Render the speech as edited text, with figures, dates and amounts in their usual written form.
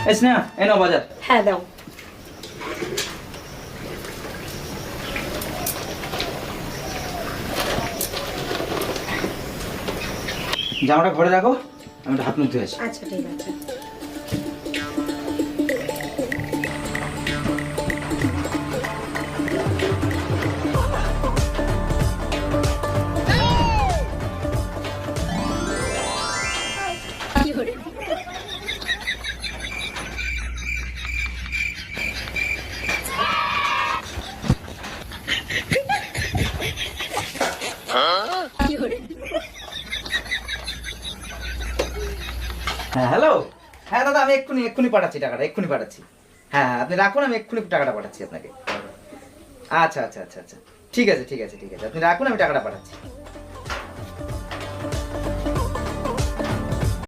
এই স্নেহা, এই নাও বাজার। হ্যাঁ দাও। জামাটা ঘরে রাখো, আমি একটু হাত মুখ ধুয়ে আসি। আচ্ছা ঠিক আছে। হ্যাঁ হ্যালো। হ্যাঁ দাদা, আমি এক্ষুনি পাঠাচ্ছি টাকাটা, এক্ষুনি পাঠাচ্ছি। হ্যাঁ হ্যাঁ, আপনি রাখুন, আমি এক্ষুনি টাকাটা পাঠাচ্ছি আপনাকে। আচ্ছা আচ্ছা আচ্ছা আচ্ছা, ঠিক আছে ঠিক আছে ঠিক আছে, আপনি রাখুন, আমি টাকাটা পাঠাচ্ছি।